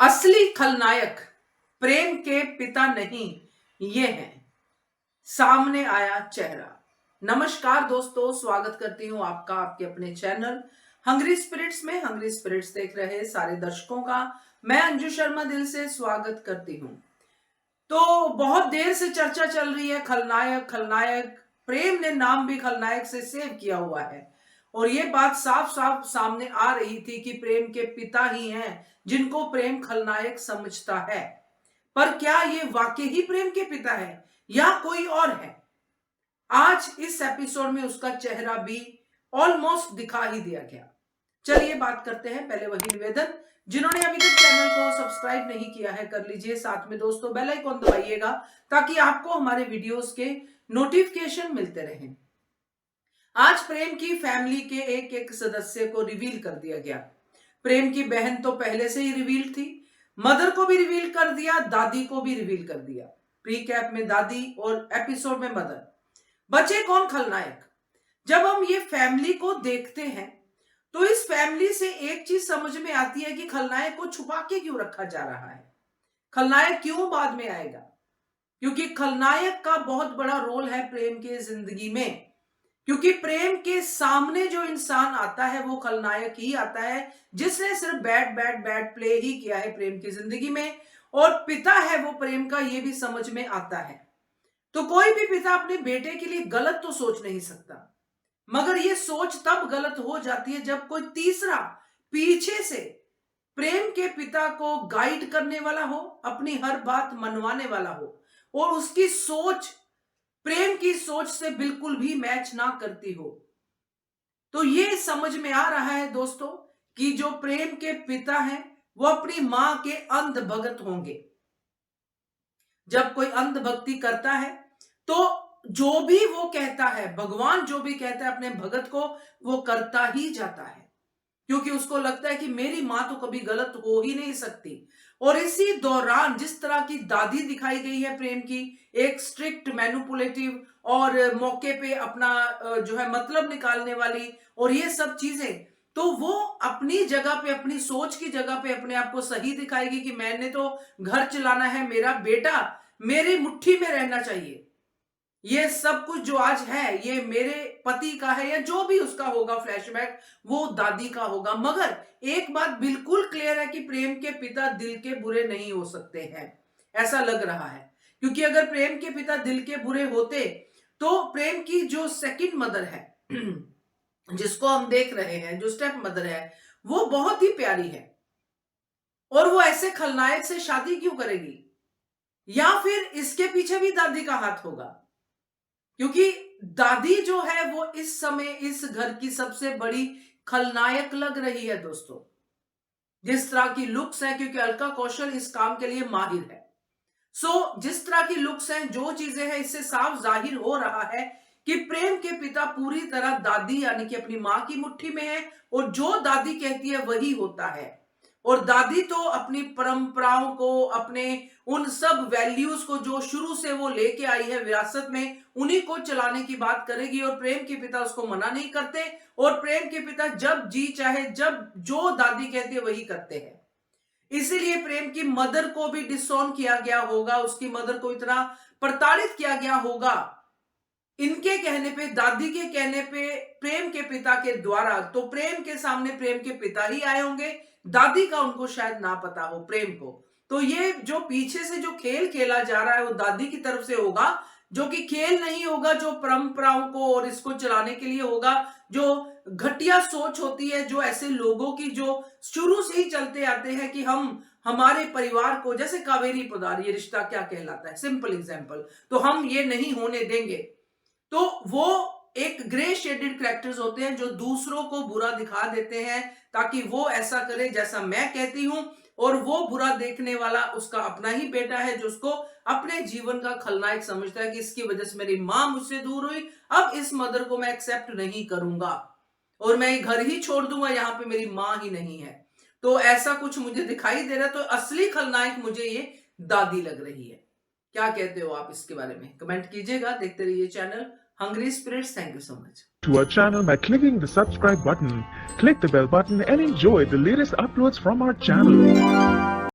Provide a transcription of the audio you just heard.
असली खलनायक प्रेम के पिता नहीं, ये हैं। सामने आया चेहरा। नमस्कार दोस्तों, स्वागत करती हूं आपका आपके अपने चैनल हंग्री स्पिरिट्स में। हंग्री स्पिरिट्स देख रहे सारे दर्शकों का मैं अंजू शर्मा दिल से स्वागत करती हूं। तो बहुत देर से चर्चा चल रही है खलनायक खलनायक। प्रेम ने नाम भी खलनायक से सेव किया हुआ है और ये बात साफ साफ सामने आ रही थी कि प्रेम के पिता ही हैं जिनको प्रेम खलनायक समझता है। पर क्या ये वाकई ही प्रेम के पिता है या कोई और है? आज इस एपिसोड में उसका चेहरा भी ऑलमोस्ट दिखा ही दिया गया। चलिए बात करते हैं। पहले वही निवेदन, जिन्होंने अभी तक चैनल को सब्सक्राइब नहीं किया है कर लीजिए, साथ में दोस्तों बेल आइकॉन दबाइएगा ताकि आपको हमारे वीडियोस के नोटिफिकेशन मिलते रहें। आज प्रेम की फैमिली के एक एक सदस्य को रिवील कर दिया गया। प्रेम की बहन तो पहले से ही रिवील थी, मदर को भी रिवील कर दिया, दादी को भी रिवील कर दिया। प्री कैप में दादी और एपिसोड में मदर। बचे कौन खलनायक? जब हम ये फैमिली को देखते हैं तो इस फैमिली से एक चीज समझ में आती है कि खलनायक को छुपा के क्यों रखा जा रहा है। खलनायक क्यों बाद में आएगा? क्योंकि खलनायक का बहुत बड़ा रोल है प्रेम के जिंदगी में। क्योंकि प्रेम के सामने जो इंसान आता है वो खलनायक ही आता है जिसने सिर्फ बैड प्ले ही किया है प्रेम की जिंदगी में, और पिता है वो प्रेम का, ये भी समझ में आता है। तो कोई भी पिता अपने बेटे के लिए गलत तो सोच नहीं सकता, मगर ये सोच तब गलत हो जाती है जब कोई तीसरा पीछे से प्रेम के पिता को गाइड करने वाला हो, अपनी हर बात मनवाने वाला हो और उसकी सोच प्रेम की सोच से बिल्कुल भी मैच ना करती हो। तो ये समझ में आ रहा है दोस्तों कि जो प्रेम के पिता हैं वो अपनी मां के अंध भगत होंगे। जब कोई अंध भक्ति करता है तो जो भी वो कहता है, भगवान जो भी कहता है अपने भगत को, वो करता ही जाता है, क्योंकि उसको लगता है कि मेरी मां तो कभी गलत हो ही नहीं सकती। और इसी दौरान जिस तरह की दादी दिखाई गई है प्रेम की, एक स्ट्रिक्ट मैनिपुलेटिव और मौके पे अपना जो है मतलब निकालने वाली और ये सब चीजें, तो वो अपनी जगह पे, अपनी सोच की जगह पे अपने आप को सही दिखाएगी कि मैंने तो घर चलाना है, मेरा बेटा मेरी मुट्ठी में रहना चाहिए, ये सब कुछ जो आज है ये मेरे पति का है, या जो भी उसका होगा फ्लैशबैक वो दादी का होगा। मगर एक बात बिल्कुल क्लियर है कि प्रेम के पिता दिल के बुरे नहीं हो सकते हैं, ऐसा लग रहा है। क्योंकि अगर प्रेम के पिता दिल के बुरे होते तो प्रेम की जो सेकंड मदर है जिसको हम देख रहे हैं, जो स्टेप मदर है, वो बहुत ही प्यारी है और वो ऐसे खलनायक से शादी क्यों करेगी? या फिर इसके पीछे भी दादी का हाथ होगा? क्योंकि दादी जो है वो इस समय इस घर की सबसे बड़ी खलनायक लग रही है दोस्तों, जिस तरह की लुक्स है, क्योंकि अलका कौशल इस काम के लिए माहिर है। जिस तरह की लुक्स हैं, जो चीजें हैं, इससे साफ जाहिर हो रहा है कि प्रेम के पिता पूरी तरह दादी यानी कि अपनी मां की मुट्ठी में है और जो दादी कहती है वही होता है। और दादी तो अपनी परंपराओं को, अपने उन सब वैल्यूज को जो शुरू से वो लेके आई है विरासत में, उन्हीं को चलाने की बात करेगी। और प्रेम के पिता उसको मना नहीं करते और प्रेम के पिता जब जी चाहे, जब जो दादी कहती है वही करते हैं। इसीलिए प्रेम की मदर को भी डिसऑन किया गया होगा, उसकी मदर को इतना प्रताड़ित किया गया होगा इनके कहने पे, दादी के कहने पे, प्रेम के पिता के द्वारा। तो प्रेम के सामने प्रेम के पिता ही आए होंगे, दादी का उनको शायद ना पता हो प्रेम को। तो ये जो पीछे से जो खेल खेला जा रहा है वो दादी की तरफ से होगा, जो कि खेल नहीं होगा, जो परंपराओं को और इसको चलाने के लिए होगा। जो घटिया सोच होती है, जो ऐसे लोगों की जो शुरू से ही चलते आते हैं कि हम हमारे परिवार को, जैसे कावेरी पोद्दार, ये रिश्ता क्या कहलाता है, सिंपल एग्जाम्पल, तो हम ये नहीं होने देंगे। तो वो एक ग्रे शेडेड कैरेक्टर्स होते हैं जो दूसरों को बुरा दिखा देते हैं ताकि वो ऐसा करे जैसा मैं कहती हूं, और वो बुरा देखने वाला उसका अपना ही बेटा है जो उसको अपने जीवन का खलनायक समझता है कि इसकी वजह से मेरी मां मुझसे दूर हुई, अब इस मदर को मैं एक्सेप्ट नहीं करूंगा और मैं घर ही छोड़ दूंगा, यहां पे मेरी मां ही नहीं है। तो ऐसा कुछ मुझे दिखाई दे रहा है। तो असली खलनायक मुझे ये दादी लग रही है। क्या कहते हो आप इसके बारे में? कमेंट कीजिएगा। देखते रहिए channel Hungry Spirits. Thank you so much. To our channel by clicking the subscribe button. Click the bell button and enjoy the latest uploads from our channel.